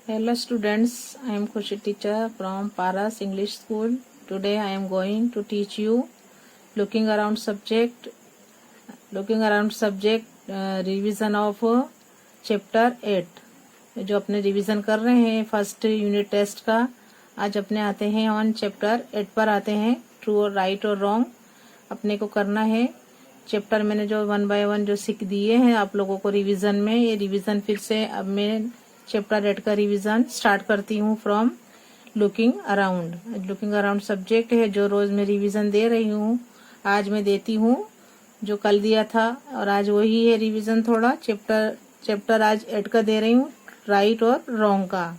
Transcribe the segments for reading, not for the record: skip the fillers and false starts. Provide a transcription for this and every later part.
Hello students, I am Khushi teacher from Paras English School. Today I am going to teach you looking around subject revision of chapter 8. जो अपने revision कर रहे हैं first unit test का, आज अपने आते हैं ऑन चैप्टर 8 पर आते हैं। ट्रू और राइट और रॉन्ग अपने को करना है। चैप्टर मैंने जो 1 बाय 1 जो सीख दिए हैं आप लोगों को रिवीजन में, ये रिवीजन फिर से अब मैं चैप्टर 8 का रिवीजन स्टार्ट करती हूँ फ्रॉम लुकिंग अराउंड सब्जेक्ट है जो रोज मैं रिवीजन दे रही हूँ। आज मैं देती हूँ जो कल दिया था और आज वही है रिवीजन। थोड़ा चैप्टर आज 8 का दे रही हूँ, राइट और रॉन्ग का।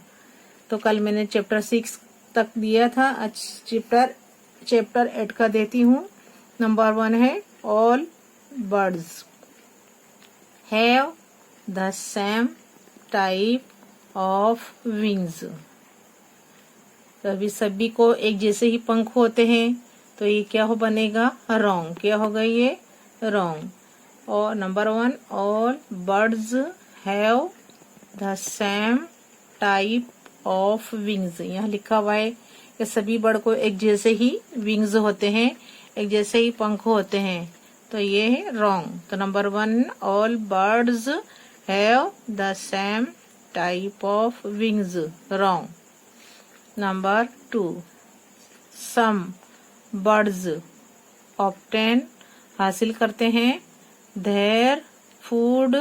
तो कल मैंने चैप्टर 6 तक दिया था, आज चैप्टर 8 का देती हूँ। नंबर 1 है all birds have the same type of wings. अभी सभी को एक जैसे ही पंख होते हैं, तो ये क्या हो बनेगा रॉन्ग। क्या होगा ये रॉन्ग। और number 1 all birds have the same type of wings. यहाँ लिखा हुआ है कि सभी बर्ड को एक जैसे ही विंग्स होते हैं, एक जैसे ही पंख होते हैं, तो ये है रॉन्ग। तो number 1 all birds have the same type of wings, wrong. Number 2 some birds obtain हासिल करते हैं देयर फूड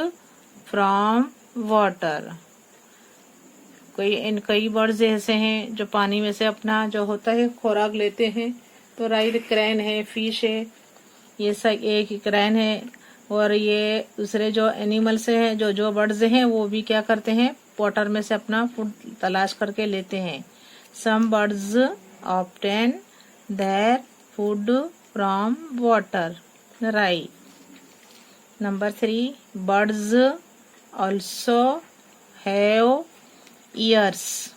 फ्रॉम वाटर। कई बर्ड्स ऐसे हैं जो पानी में से अपना जो होता है खुराक लेते हैं। तो राइट क्रैन है, फिश है, ये सब एक क्रैन है। और ये दूसरे जो एनिमल्स हैं, जो बर्ड्स हैं, वो भी क्या करते हैं वाटर में से अपना फूड तलाश करके लेते हैं। Some birds obtain their food from water, right. Number 3 birds also have ears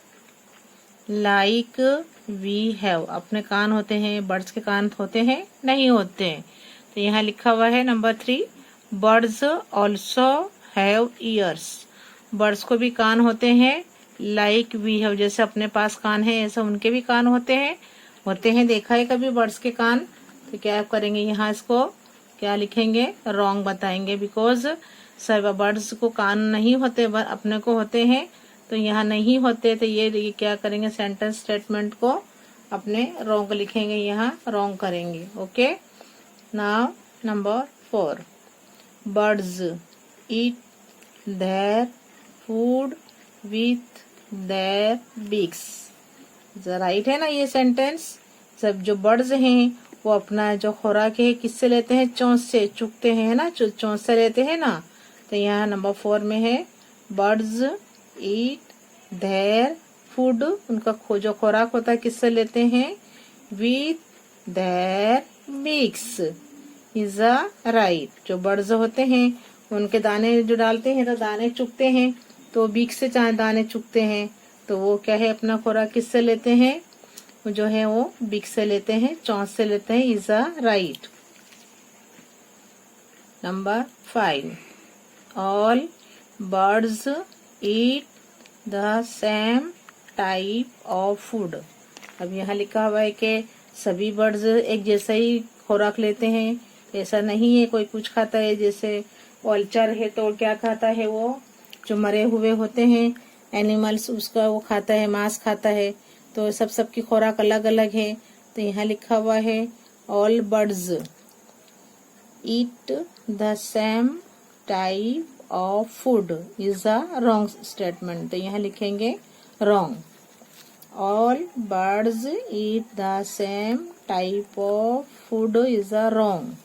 like we have. अपने कान होते हैं, बर्ड्स के कान होते हैं नहीं होते हैं। तो यहाँ लिखा हुआ है number 3 birds also have years. Birds को भी कान होते हैं लाइक वी हैव, जैसे अपने पास कान है ऐसे उनके भी कान होते हैं। देखा है कभी बर्ड्स के कान? तो क्या करेंगे यहाँ इसको क्या लिखेंगे रॉन्ग बताएंगे, बिकॉज सब बर्ड्स को कान नहीं होते अपने को होते हैं, तो यहाँ नहीं होते। तो ये क्या करेंगे सेंटेंस स्टेटमेंट को अपने रॉन्ग लिखेंगे, यहाँ रॉन्ग करेंगे। Okay. Now number 4 birds eat their food with their beaks. Right है ना ये सेंटेंस। सब जो बर्ड्स हैं वो अपना जो खुराक है किससे लेते हैं, चोंच से चुगते हैं ना, चोंच से लेते हैं ना। तो यहाँ नंबर 4 में है बर्ड्स ईट देयर फूड, उनका जो खुराक होता है किससे लेते हैं, with their beaks is a right. जो बर्ड्स होते हैं उनके दाने जो डालते हैं तो दाने चुगते हैं, तो बीक से चाहे दाने चुगते हैं, तो वो क्या है अपना खुराक किससे लेते हैं, जो है वो बीक से लेते हैं, चोंच से लेते हैं, is a right. Number 5 all birds eat the same type of food. अब यहाँ लिखा हुआ है कि सभी बर्ड्स एक जैसा ही खुराक लेते हैं, ऐसा नहीं है कोई कुछ खाता है। जैसे वल्चर है तो क्या खाता है, वो जो मरे हुए होते हैं एनिमल्स उसका वो खाता है, मांस खाता है। तो सबकी खुराक अलग अलग है। तो यहाँ लिखा हुआ है all birds eat the same type of food is a wrong statement. तो यहाँ लिखेंगे wrong. All birds eat the same type of food is a wrong.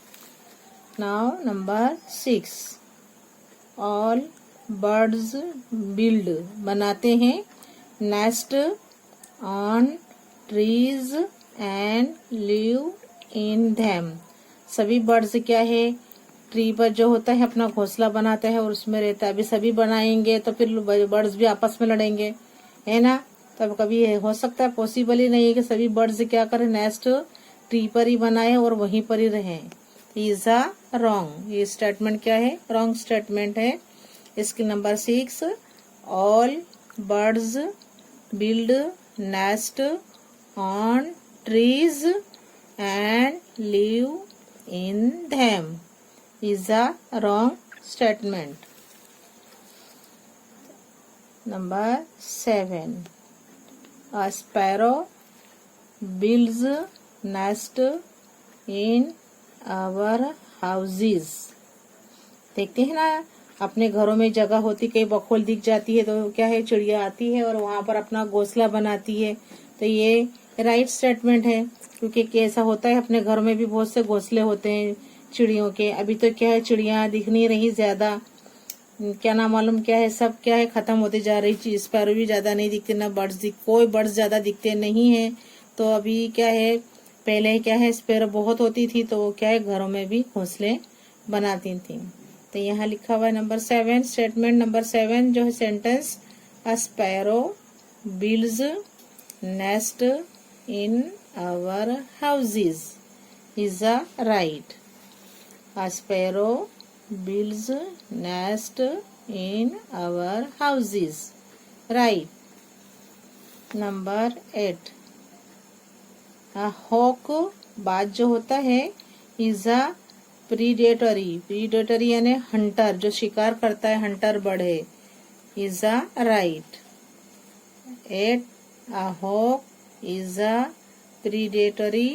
Now number 6 all birds build बनाते हैं nest on trees and live in them. सभी birds क्या है tree पर जो होता है अपना घोंसला बनाता है और उसमें रहता है। अभी सभी बनाएंगे तो फिर बर्ड्स भी आपस में लड़ेंगे, है ना। तब कभी हो सकता है, पॉसिबल ही नहीं है कि सभी बर्ड्स क्या करें नेस्ट ट्री पर ही बनाए और वहीं पर ही रहें। Is a wrong. ये स्टेटमेंट क्या है, रॉन्ग स्टेटमेंट है। इसकी number 6 all birds build nest on trees and live in them is a wrong statement. Number 7. A sparrow builds nest in our houses. देखते हैं ना, अपने घरों में जगह होती, कहीं बखोल दिख जाती है तो क्या है, चिड़िया आती है और वहां पर अपना घोंसला बनाती है। तो ये राइट स्टेटमेंट है, क्योंकि कैसा होता है, अपने घरों में भी बहुत से घोंसले होते हैं चिड़ियों के। अभी तो क्या है, चिड़िया दिख नहीं रही ज्यादा, क्या ना मालूम क्या है, सब क्या है, खत्म होते जा रही चीज। स्पैरो भी ज्यादा नहीं दिखते, ना बर्ड्स कोई बर्ड्स ज्यादा दिखते नहीं है। तो अभी क्या है, पहले क्या है, स्पैरो बहुत होती थी, तो क्या है, घरों में भी घोंसले बनाती थी। तो यहाँ लिखा हुआ है नंबर 7, स्टेटमेंट नंबर 7 जो है sentence, a sparrow builds nest in our houses is a right. A sparrow builds nest in our houses, right. Number 8. A hawk, बाज जो होता है, is a predatory यानी हंटर, जो शिकार करता है, हंटर बर्ड है, is a right. 8. A hawk is a predatory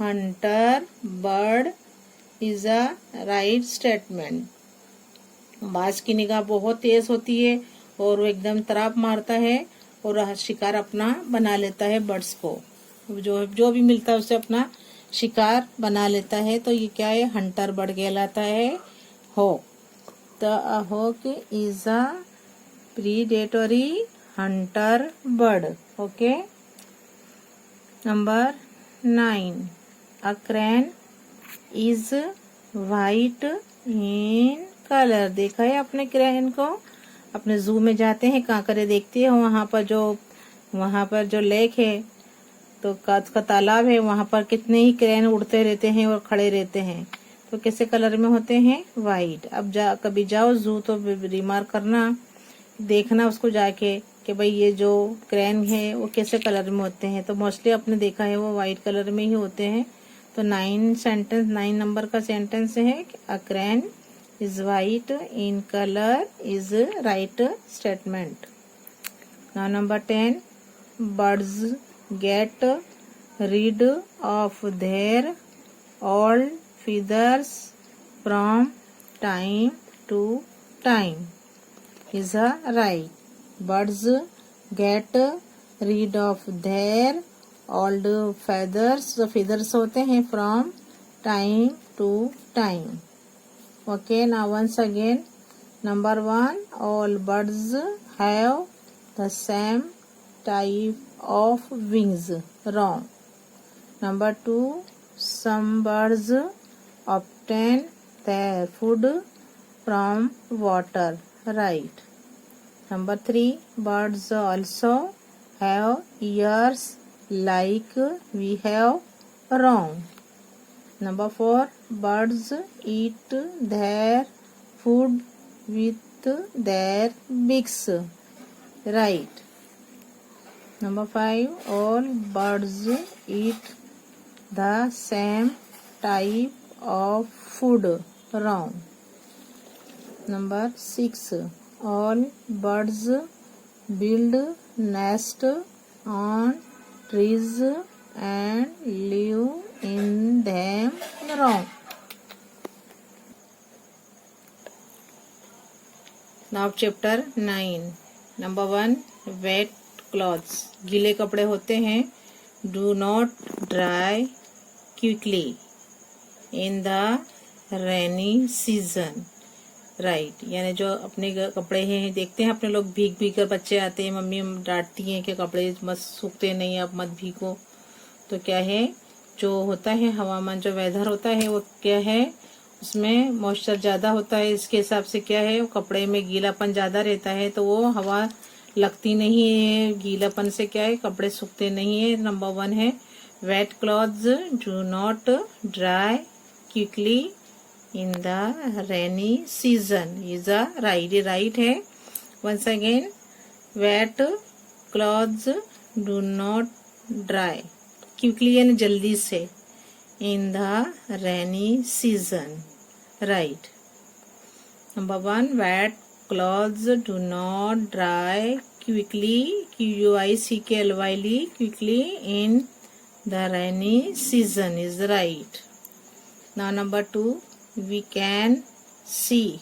hunter bird is a right statement. बाज की निगाह बहुत तेज होती है और वो एकदम तराप मारता है और शिकार अपना बना लेता है, बर्ड्स को जो भी मिलता है उसे अपना शिकार बना लेता है। तो ये क्या है, हंटर बर्ड कहलाता है, hawk. The hawk is a predatory hunter bird. Okay. Number 9. A crane is white in colour. देखा है अपने क्रेन को, अपने जू में जाते हैं, कांकरे देखते हैं, वहां पर जो लेक है, तो कांच का तालाब है, वहां पर कितने ही क्रेन उड़ते रहते हैं और खड़े रहते हैं। तो कैसे कलर में होते हैं, वाइट। अब कभी जाओ जू तो रिमार्क करना, देखना उसको जाके कि भाई ये जो क्रेन है वो कैसे कलर में होते हैं। तो मोस्टली आपने देखा है वो वाइट कलर में ही होते हैं। तो 9 नंबर का सेंटेंस है, अ crane is white in colour is right statement. Now number 10. Birds get rid of their old feathers from time to time is a right. Birds get rid of their old feathers. जो feathers होते हैं from time to time. Okay, now once again, number 1, all birds have the same type of wings. Wrong. Number 2, some birds obtain their food from water. Right. Number 3, birds also have ears like we have. Wrong. Number 4, birds eat their food with their beaks. Right. Number 5, all birds eat the same type of food. Wrong. Number 6, all birds build nest on trees and live in them. Wrong. Now chapter 9. Number 1, wet clothes. गीले कपड़े होते हैं, do not dry quickly in the rainy season. Right. यानी जो अपने कपड़े हैं, देखते हैं अपने लोग भीग भीग कर, बच्चे आते हैं, मम्मी डांटती हैं कि कपड़े मत सूखते नहीं, आप मत भीगो। तो क्या है, जो होता है हवामान, जो वेदर होता है वो क्या है, उसमें मॉइस्चर ज़्यादा होता है, इसके हिसाब से क्या है, कपड़े में गीलापन ज़्यादा रहता है, तो वो हवा लगती नहीं है, गीलापन से क्या है, कपड़े सूखते नहीं है। नंबर 1 है wet clothes do not dry quickly in the rainy season is a right. Right है। Once again, wet clothes do not dry quickly यानी जल्दी से in the rainy season. Right. Number 1, wet clothes do not dry quickly, quickly in the rainy season is right. Now number 2, we can see.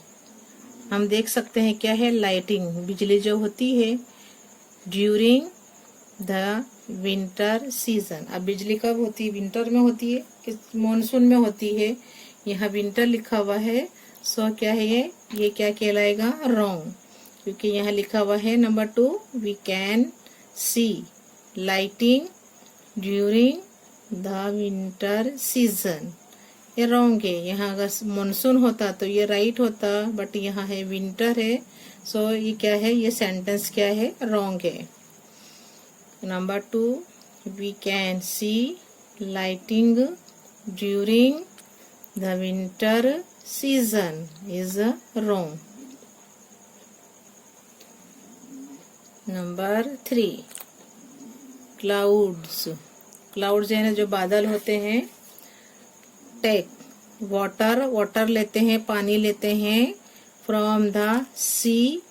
हम देख सकते हैं क्या है, lighting, बिजली जो होती है ड्यूरिंग द विंटर सीजन। अब बिजली कब होती है, विंटर में होती है कि मॉनसून में होती है। यहाँ विंटर लिखा हुआ है, सो क्या है ये क्या कहलाएगा, रॉन्ग, क्योंकि यहाँ लिखा हुआ है number 2, we can see lighting during the winter season. ये रॉन्ग है। यहाँ अगर मॉनसून होता तो ये राइट होता, बट यहाँ है विंटर है, सो ये क्या है, ये सेंटेंस क्या है, रॉन्ग है। Number 2, we can see lighting during the winter season is wrong. Number 3, clouds. Clouds है ना जो बादल होते हैं। टेक वाटर लेते हैं, पानी लेते हैं, from the sea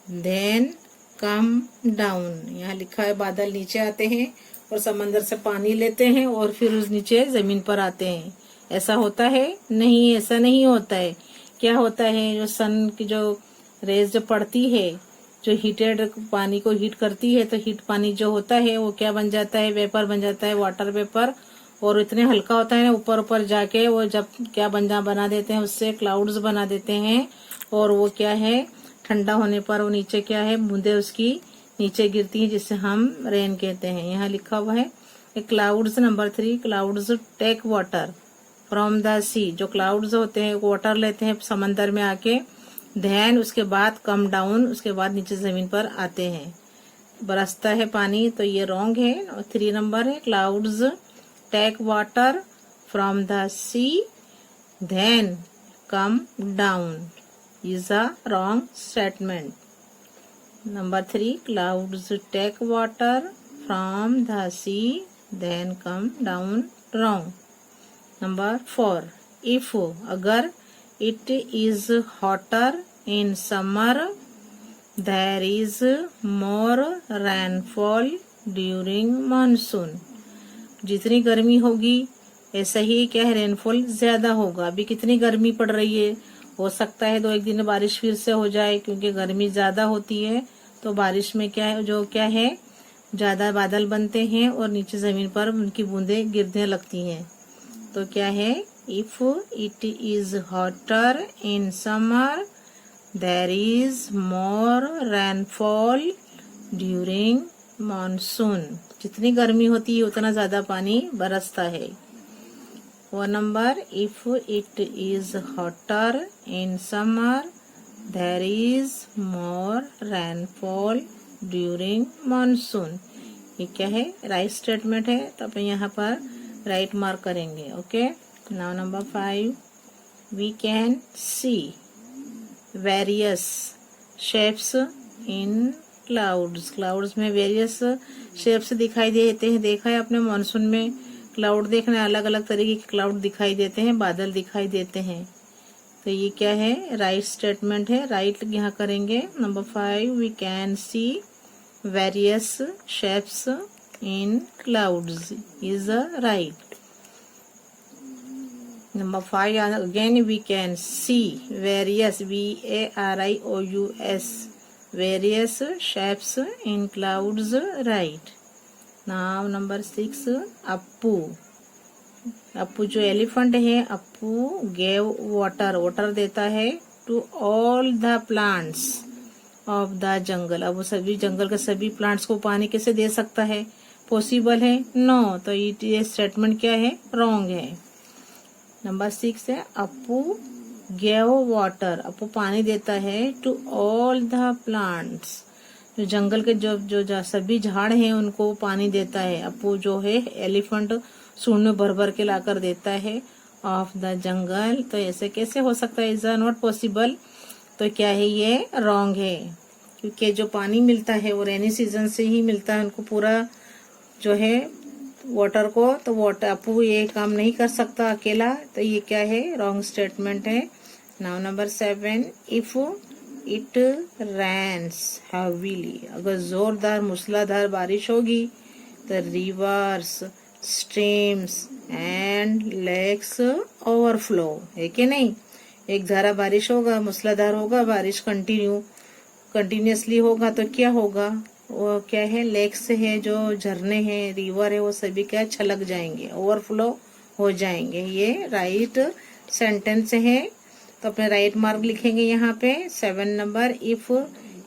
then come down. यहाँ लिखा है बादल नीचे आते हैं और समंदर से पानी लेते हैं और फिर उस नीचे जमीन पर आते हैं। ऐसा होता है? नहीं, ऐसा नहीं होता है। क्या होता है, जो सन की जो रेज जो पड़ती है, जो हीटेड पानी को हीट करती है, तो हीट पानी जो होता है वो क्या बन जाता है, वेपर बन जाता है, वाटर वेपर, और इतने हल्का होता है ना, ऊपर ऊपर जाके वो जब क्या बना देते हैं, उससे क्लाउड्स बना देते हैं, और वो क्या है, ठंडा होने पर वो नीचे क्या है, बूंदे उसकी नीचे गिरती हैं, जिसे हम रेन कहते हैं। यहाँ लिखा हुआ है clouds. Number 3, clouds take water from the sea. जो क्लाउड्स होते हैं वाटर लेते हैं समंदर में आके, देन उसके बाद कम डाउन, उसके बाद नीचे जमीन पर आते हैं, बरसता है पानी, तो ये रॉन्ग है। 3 नंबर है, clouds take water from the sea then come down is a wrong statement. Number 3, clouds take water from the sea then come down, wrong. Number 4, if अगर it is hotter in summer there is more rainfall during monsoon. जितनी गर्मी होगी ऐसा ही क्या है, rainfall ज्यादा होगा। अभी कितनी गर्मी पड़ रही है, हो सकता है 2-1 दिन बारिश फिर से हो जाए, क्योंकि गर्मी ज्यादा होती है तो बारिश में क्या है, जो क्या है, ज्यादा बादल बनते हैं और नीचे जमीन पर उनकी बूंदें गिरने लगती हैं। तो क्या है, if it is hotter in summer there is more rainfall during monsoon. जितनी गर्मी होती है उतना ज्यादा पानी बरसता है। 1 number, if it is hotter in summer there is more rainfall during monsoon. ये क्या है, राइट स्टेटमेंट है, तो अपन यहाँ पर राइट मार्क करेंगे। Okay. Now number 5, we can see various shapes in clouds. Clouds में वेरियस शेप्स दिखाई देते हैं। देखा है आपने मॉनसून में क्लाउड देखना, अलग अलग तरीके के क्लाउड दिखाई देते हैं, बादल दिखाई देते हैं। तो ये क्या है, राइट स्टेटमेंट है, राइट यहाँ करेंगे। Number 5, we can see various shapes in clouds is right. Number 5 again, we can see various, VARIOUS, various shapes in clouds, right. Now number 6, Appu. Appu जो एलिफेंट है, अप्पू गेव वाटर देता है to all the plants of the jungle. अब वो सभी जंगल के सभी plants को पानी कैसे दे सकता है, पॉसिबल है? नो। तो ये स्टेटमेंट क्या है, रॉन्ग है। नंबर 6 है, अप्पू गेव वाटर, अप्पू पानी देता है टू ऑल द प्लांट्स। जो जंगल के जो सभी झाड़ हैं उनको पानी देता है। अप्पू जो है एलिफेंट सूंड में भर भर के लाकर देता है ऑफ द जंगल। तो ऐसे कैसे हो सकता है, इज नॉट पॉसिबल। तो क्या है, ये रॉन्ग है। क्योंकि जो पानी मिलता है वो रेनी सीजन से ही मिलता है उनको पूरा जो है वाटर को, तो वाटर अपू ये काम नहीं कर सकता अकेला, तो ये क्या है, रॉन्ग स्टेटमेंट है। Now number 7, if it rains heavily, अगर जोरदार मूसलाधार बारिश होगी तो rivers, streams and lakes overflow, है कि नहीं। एक धारा बारिश होगा, मूसलाधार होगा, बारिश कंटिन्यूसली होगा तो क्या होगा, वो क्या है, लेक्स है, जो झरने हैं, रिवर है, वो सभी क्या छलक जाएंगे, ओवरफ्लो हो जाएंगे। ये राइट सेंटेंस है, तो अपने राइट मार्क लिखेंगे यहाँ पे। 7 number, if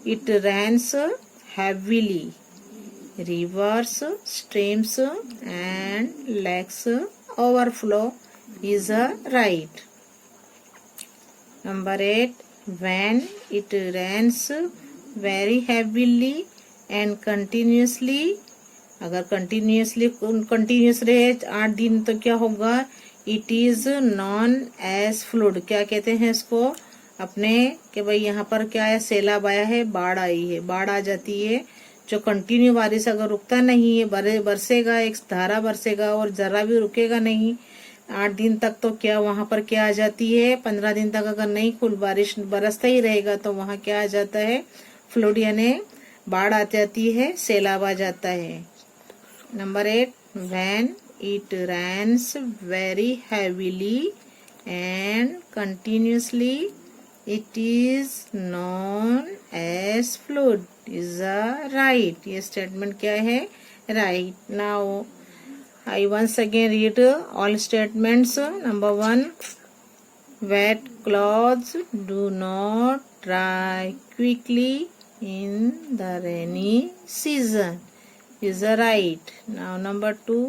it rains heavily, rivers, streams and lakes overflow is right. Number 8, when it rains very heavily and continuously, अगर कंटिन्यूस रहे 8 दिन तो क्या होगा, it is known as flood, क्या कहते हैं इसको अपने, कि भाई यहाँ पर क्या है, सैलाब आया है, बाढ़ आई है, बाढ़ आ जाती है। जो कंटिन्यू बारिश अगर रुकता नहीं है, बरसेगा, एक धारा बरसेगा और जरा भी रुकेगा नहीं 8 दिन तक, तो क्या वहां पर क्या आ जाती है, 15 दिन तक अगर नहीं खुल बारिश बरसता ही रहेगा तो वहां क्या आ जाता है, फ्लड यानी बाढ़ आ जाती है, सैलाब आ जाता है। Number 8, when it rains very heavily and continuously it is known as flood is right. ये स्टेटमेंट क्या है, right. Now I once again read all statements. Number 1, wet clothes do not dry quickly in the rainy season is right. Now number 2,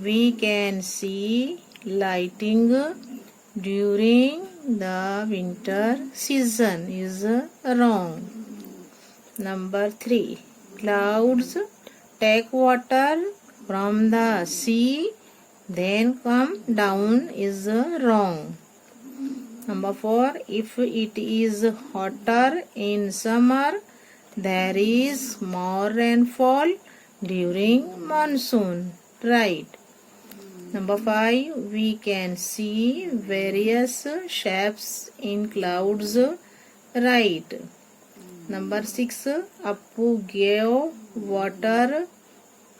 we can see lighting during the winter season is wrong. Number 3, clouds take water from the sea then come down is wrong. Number 4, if it is hotter in summer there is more rainfall during monsoon, right. Number 5, we can see various shapes in clouds, right. Number 6, Appu gave water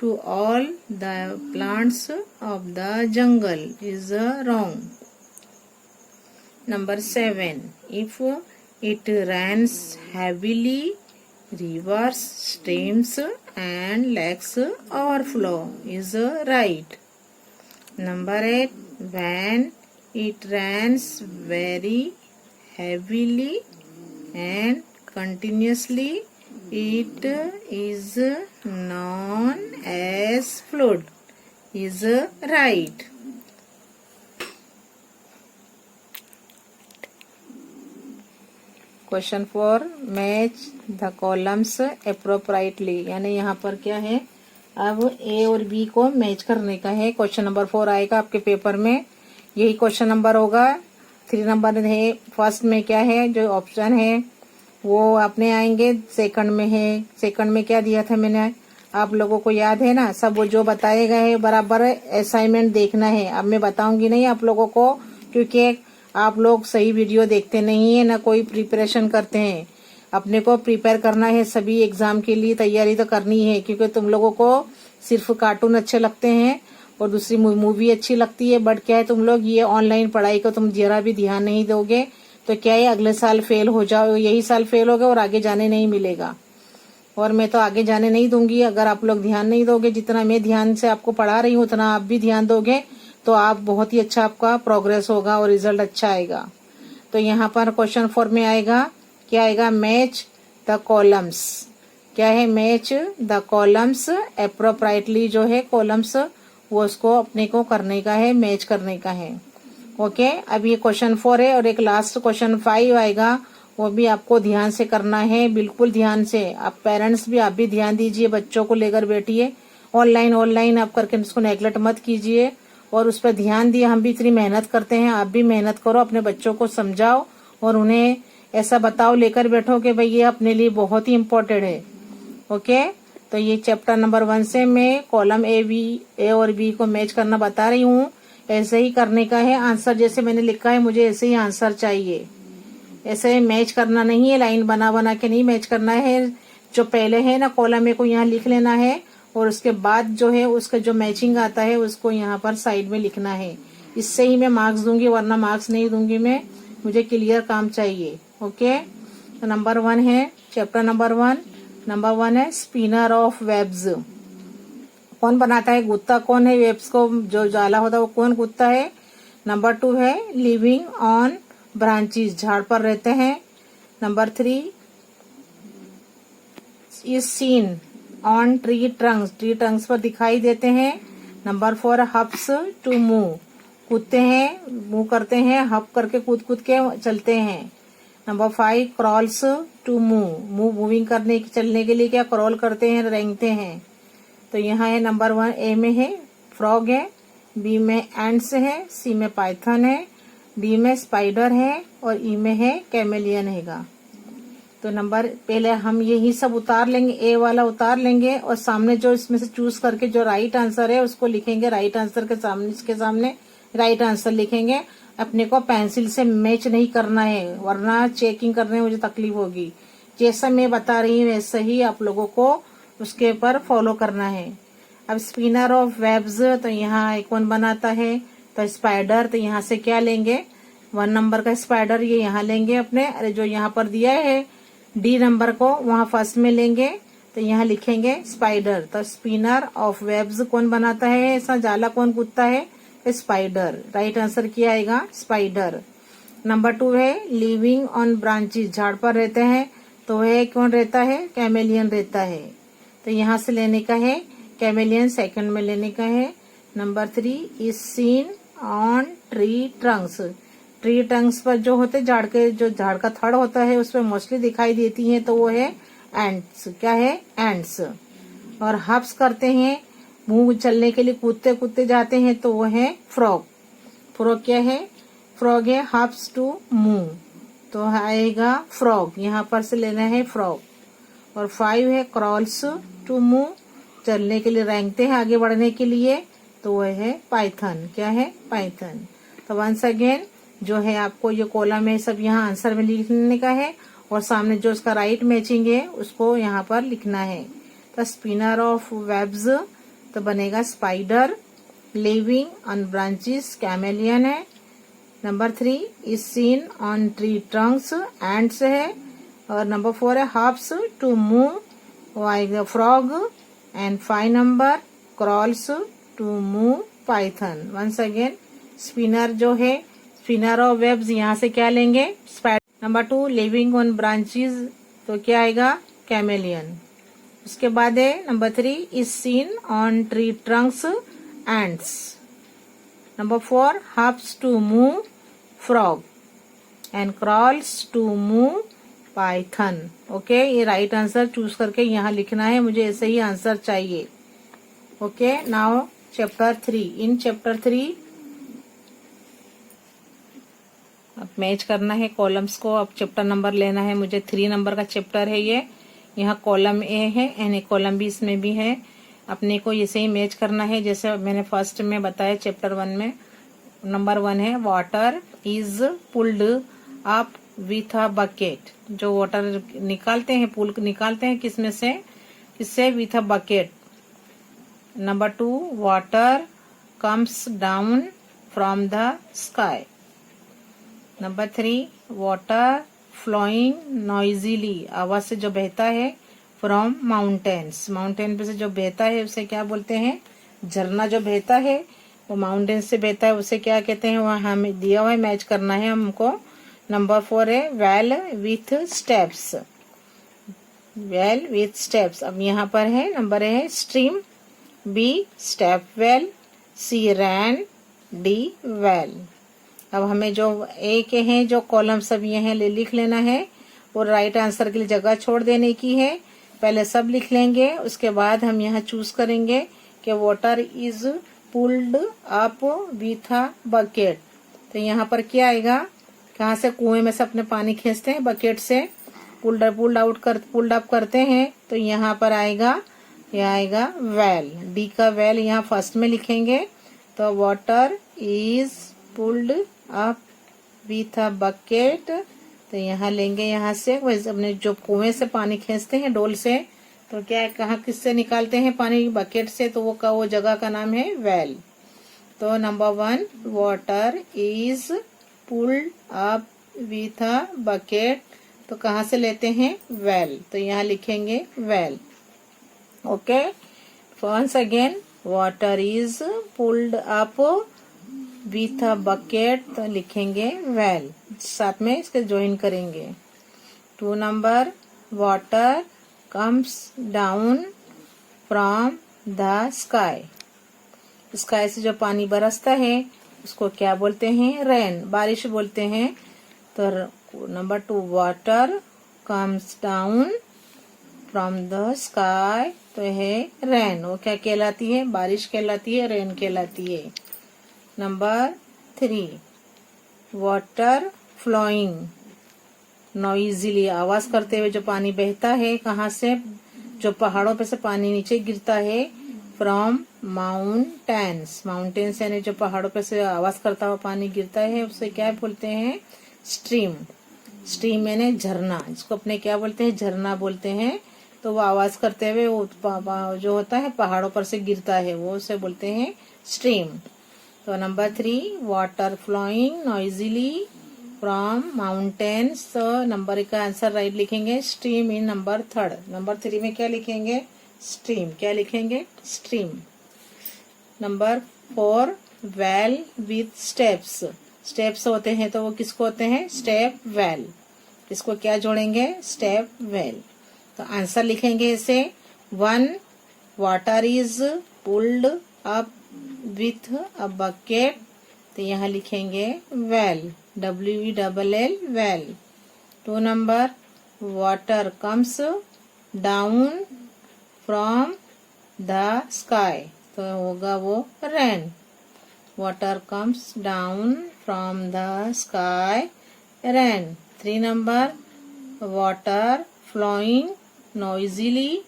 to all the plants of the jungle is wrong. Number 7, if it rains heavily rivers, streams and lakes overflow is right. Number 8, when it rains very heavily and continuously it is known as flood is right. Question 4, match the columns appropriately, यानी यहाँ पर क्या है, अब ए और B को match करने का है। क्वेश्चन नंबर 4 आएगा आपके पेपर में, यही क्वेश्चन नंबर होगा। 3 नंबर है, फर्स्ट में क्या है, जो ऑप्शन है वो अपने आएंगे, सेकंड में है, सेकंड में क्या दिया था मैंने, आप लोगों को याद है ना, सब वो जो बताए गए हैं बराबर असाइनमेंट देखना है। अब मैं बताऊंगी नहीं आप लोगों को, क्योंकि आप लोग सही वीडियो देखते नहीं है, ना कोई प्रिपरेशन करते हैं। अपने को प्रिपेयर करना है, सभी एग्जाम के लिए तैयारी तो करनी है, क्योंकि तुम लोगों को सिर्फ कार्टून अच्छे लगते हैं और दूसरी मूवी अच्छी लगती है, बट क्या है, तुम लोग ये ऑनलाइन पढ़ाई को तुम जरा भी ध्यान नहीं दोगे तो क्या है, अगले साल फेल हो जाओ, यही साल फेल हो गए और आगे जाने नहीं मिलेगा। और मैं तो आगे जाने नहीं दूंगी अगर आप लोग ध्यान नहीं दोगे। जितना मैं ध्यान से आपको पढ़ा रही हूँ उतना आप भी ध्यान दोगे तो आप बहुत ही अच्छा आपका प्रोग्रेस होगा और रिजल्ट अच्छा आएगा। तो यहाँ पर क्वेश्चन 4 में आएगा, क्या आएगा, मैच द कॉलम्स। क्या है, मैच द कॉलम्स एप्रोप्राइटली, जो है कॉलम्स वो उसको अपने को करने का है, मैच करने का है। ओके, अब ये क्वेश्चन 4 है और एक लास्ट क्वेश्चन 5 आएगा, वो भी आपको ध्यान से करना है, बिल्कुल ध्यान से। आप पेरेंट्स भी, आप भी ध्यान दीजिए, बच्चों को लेकर बैठिए, ऑनलाइन आप करके उसको नेगलेक्ट मत कीजिए और उस पर ध्यान दिए। हम भी इतनी मेहनत करते हैं, आप भी मेहनत करो, अपने बच्चों को समझाओ और उन्हें ऐसा बताओ लेकर बैठो कि भाई ये अपने लिए बहुत ही इम्पोर्टेंट है। ओके, तो ये चैप्टर नंबर 1 से मैं कॉलम ए और बी को मैच करना बता रही हूँ। ऐसे ही करने का है आंसर, जैसे मैंने लिखा है मुझे ऐसे ही आंसर चाहिए। ऐसे मैच करना नहीं है, लाइन बना बना के नहीं मैच करना है। जो पहले है ना कॉलम ए को यहाँ लिख लेना है और उसके बाद जो है उसका जो मैचिंग आता है उसको यहाँ पर साइड में लिखना है। इससे ही मैं मार्क्स दूंगी, वरना मार्क्स नहीं दूंगी मैं। मुझे क्लियर काम चाहिए। ओके, तो नंबर 1 है चैप्टर नंबर 1। नंबर 1 है स्पिनर ऑफ वेब्स। कौन बनाता है? गुत्ता कौन है? वेब्स को जो जाला होता है वो कौन गुत्ता है? नंबर 2 है लिविंग ऑन ब्रांचेस, झाड़ पर रहते हैं। Number 3 is seen on tree Trunks, tree Trunks पर दिखाई देते हैं। नंबर 4 हप्स टू मूव, कूदते हैं, मूव करते हैं, हप करके कूद कूद के चलते हैं। Number 5 crawls to move, moving करने चलने के लिए क्या क्रॉल करते हैं, रेंगते हैं। तो यहाँ है नंबर 1 ए में है फ्रॉग है, बी में एंड्स है, सी में पाइथन है, डी में स्पाइडर है और ई में है कैमेलियन हैगा। तो नंबर पहले हम यही सब उतार लेंगे, ए वाला उतार लेंगे और सामने जो इसमें से चूज करके जो राइट आंसर है उसको लिखेंगे। राइट आंसर के सामने, इसके सामने राइट आंसर लिखेंगे। अपने को पेंसिल से मैच नहीं करना है, वरना चेकिंग करने में मुझे तकलीफ होगी। जैसा मैं बता रही हूँ वैसे ही आप लोगों को उसके ऊपर फॉलो करना है। अब स्पिनर ऑफ वेब्स, तो यहाँ कौन बनाता है? तो स्पाइडर। तो यहाँ से क्या लेंगे? 1 नंबर का स्पाइडर ये यहाँ लेंगे अपने, अरे जो यहाँ पर दिया है डी नंबर को वहाँ फर्स्ट में लेंगे। तो यहाँ लिखेंगे स्पाइडर। तो स्पिनर ऑफ वेब्स कौन बनाता है? ऐसा जाला कौन कूदता है? स्पाइडर। राइट आंसर क्या आएगा? स्पाइडर। नंबर 2 है लिविंग ऑन ब्रांचेस, झाड़ पर रहते हैं। तो वह कौन रहता है? कैमेलियन रहता है। तो यहाँ से लेने का है कैमेलियन, सेकंड में लेने का है। Number 3 is seen on tree Trunks, tree Trunks पर जो होते झाड़ के, जो झाड़ का थड़ होता है उस पर मोस्टली दिखाई देती है, तो वो है एंट्स। क्या है? एंट्स। और हप्स करते हैं, मुंह चलने के लिए कूदते कूदते जाते हैं, तो वो है फ्रॉग। फ्रॉग क्या है? फ्रॉग है हप्स टू मूव, तो आएगा फ्रॉग। यहाँ पर से लेना है फ्रॉग। और 5 है क्रॉल्स टू मूव, चलने के लिए, रेंगते हैं आगे बढ़ने के लिए, तो वह है पाइथन। क्या है? पाइथन। तो वंस अगेन जो है आपको ये कॉलम है सब यहाँ आंसर में लिखने का है और सामने जो उसका राइट मैचिंग है उसको यहाँ पर लिखना है। तो स्पिनर ऑफ वेब्स तो बनेगा spider, living on branches chameleon है। Number 3 is seen on tree trunks, ants है। और नंबर 4 है हप्स टू मूव, वो आएगा frog. And 5 number crawls to move python. Once again spinner जो है, स्पिनर ऑफ वेब्स, यहाँ से क्या लेंगे? Spider. Number 2 living on branches, तो क्या आएगा? कैमेलियन। उसके बाद है number 3 is seen on tree trunks, ants. Number 4 hops to move frog and crawls to move python. Okay, ये राइट आंसर चूज करके यहाँ लिखना है, मुझे ऐसे ही आंसर चाहिए। Okay, now chapter 3। In chapter 3 अब मैच करना है कॉलम्स को। अब चैप्टर नंबर लेना है मुझे, 3 नंबर का चैप्टर है ये। यहाँ कॉलम ए है एंड कॉलम बी इसमें भी है। अपने को इसे ही मैच करना है जैसे मैंने फर्स्ट में बताया चैप्टर 1 में। नंबर 1 है water is pulled up with a bucket, जो वाटर निकालते हैं, पुल निकालते हैं किसमें से? किससे? With a bucket. Number 2 water comes down from the sky. Number 3 water flowing noisily, आवाज से जो बहता है, फ्रॉम माउंटेन्स, माउंटेन पे से जो बहता है उसे क्या बोलते हैं? झरना जो बहता है वो माउंटेन से बहता है, उसे क्या कहते हैं? वह हमें दिया हुआ है, मैच करना है हमको। नंबर 4 है well with steps, well with steps. अब यहाँ पर है नंबर है स्ट्रीम, बी स्टेप वेल, सी रैन, डी वेल। अब हमें जो ए के हैं जो कॉलम सब ये हैं लिख लेना है और राइट आंसर के लिए जगह छोड़ देने की है। पहले सब लिख लेंगे, उसके बाद हम यहाँ चूज करेंगे कि water is pulled up with a bucket. तो यहाँ पर क्या आएगा? कहाँ से? कुएं में से अपने पानी खींचते हैं, बकेट से पुल्ड अप करते हैं, तो यहाँ पर आएगा, यह आएगा वेल। डी का वेल यहाँ फर्स्ट में लिखेंगे, तो water is pulled up with a bucket, तो यहाँ लेंगे, यहाँ से वैसे अपने जो कुएं से पानी खींचते हैं डोल से, तो क्या कहाँ किससे निकालते हैं पानी? बकेट से, तो वो जगह का नाम है वेल। तो number 1, water is pulled up with a bucket, तो कहाँ से लेते हैं? वेल, तो यहाँ लिखेंगे well. Okay, once again, water is pulled up with a bucket, तो लिखेंगे वेल, साथ में इसके ज्वाइन करेंगे। 2 number, water comes down from the sky, sky से जो पानी बरसता है उसको क्या बोलते हैं? रेन, बारिश बोलते हैं। तो number 2, water comes down from the sky, तो है रेन, वो क्या कहलाती है? बारिश कहलाती है, रेन कहलाती है। नंबर 3, वाटर फ्लोइंग नॉइजिली, आवाज करते हुए जो पानी बहता है, कहाँ से? जो पहाड़ों पे से पानी नीचे गिरता है, फ्रॉम माउंटेन्स, माउंटेन्स यानी जो पहाड़ों पे से आवाज करता हुआ पानी गिरता है, उसे क्या बोलते हैं? स्ट्रीम। स्ट्रीम यानी झरना, जिसको अपने क्या बोलते हैं? झरना बोलते हैं। तो वो आवाज करते हुए वो जो होता है पहाड़ों पर से गिरता है, वो उसे बोलते हैं स्ट्रीम। तो number 3, water flowing noisily from mountains, तो नंबर 1 का आंसर राइट लिखेंगे, स्ट्रीम इन नंबर 3। नंबर 3 में क्या लिखेंगे? स्ट्रीम। क्या लिखेंगे? Stream. Number 4, well with steps, steps होते हैं तो वो किसको होते हैं? Step well. इसको क्या जोड़ेंगे? Step well. तो आंसर लिखेंगे इसे, 1, water is pulled up with a bucket, तो यहाँ लिखेंगे well, WELL well. 2 number, water comes down from the sky, तो होगा वो rain, water comes down from the sky, rain. 3 number, water flowing noisily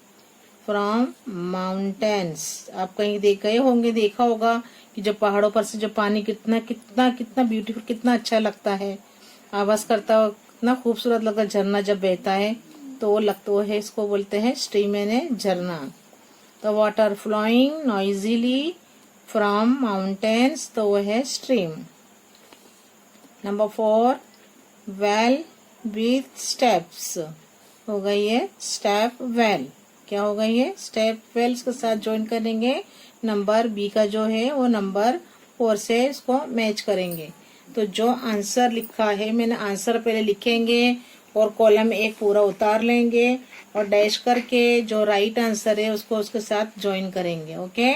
from mountains, आप कहीं देखा होगा कि जब पहाड़ों पर से जो पानी कितना कितना कितना ब्यूटीफुल, कितना अच्छा लगता है, आवाज करता हुआ कितना खूबसूरत लगता है झरना जब बहता है, तो वो है, इसको बोलते हैं स्ट्रीम यानी झरना। तो water flowing noisily from mountains, तो वो है stream. Number 4, well with steps, हो गई है स्टेप वेल। क्या होगा ये? स्टेप वेल के साथ ज्वाइन करेंगे। नंबर बी का जो है वो नंबर 4 से इसको मैच करेंगे। तो जो आंसर लिखा है, मैंने आंसर पहले लिखेंगे और कॉलम 1 पूरा उतार लेंगे और डैश करके जो राइट आंसर है उसको उसके साथ ज्वाइन करेंगे। ओके,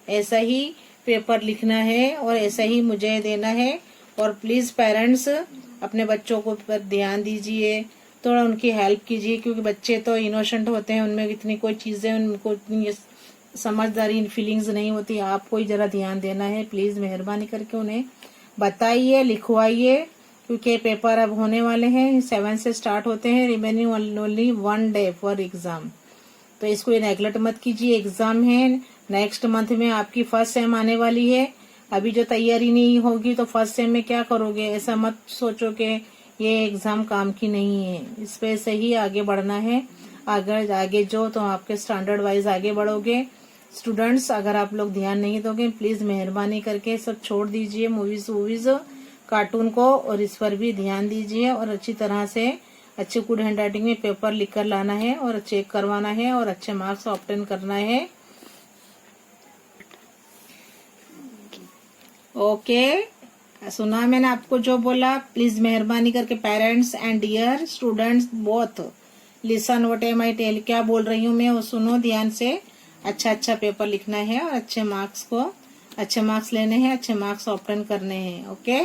ऐसा ही पेपर लिखना है और ऐसा ही मुझे देना है। और प्लीज पेरेंट्स अपने बच्चों को पर ध्यान दीजिए, थोड़ा उनकी हेल्प कीजिए, क्योंकि बच्चे तो इनोसेंट होते हैं, उनमें इतनी कोई चीजें, उनको इतनी समझदारी फीलिंग्स नहीं होती। आपको ही जरा ध्यान देना है, प्लीज मेहरबानी करके उन्हें बताइए, लिखवाइए, क्योंकि पेपर अब होने वाले हैं, 7 से स्टार्ट होते हैं, remaining only 1 day for exam. तो इसको नेग्लेक्ट मत कीजिए, एग्जाम है नेक्स्ट मंथ में, आपकी फर्स्ट सेम आने वाली है। अभी जो तैयारी नहीं होगी तो फर्स्ट सेम में क्या करोगे? ऐसा मत सोचो कि ये एग्जाम काम की नहीं है, इस पे से ही आगे बढ़ना है। अगर आगे जो तो आपके स्टैंडर्ड वाइज आगे बढ़ोगे। स्टूडेंट्स, अगर आप लोग ध्यान नहीं दोगे, प्लीज मेहरबानी करके सब छोड़ दीजिए मूवीज कार्टून को, और इस पर भी ध्यान दीजिए और अच्छी तरह से अच्छे गुड हैंड राइटिंग में पेपर लिख कर लाना है और चेक करवाना है और अच्छे मार्क्स ऑब्टेन करना है। ओके, सुना मैंने आपको जो बोला। प्लीज मेहरबानी करके parents and dear students both listen what am I tell, क्या बोल रही हूँ मैं वो सुनो ध्यान से। अच्छा पेपर लिखना है और अच्छे मार्क्स लेने हैं, अच्छे मार्क्स ऑब्टेन करने हैं। ओके।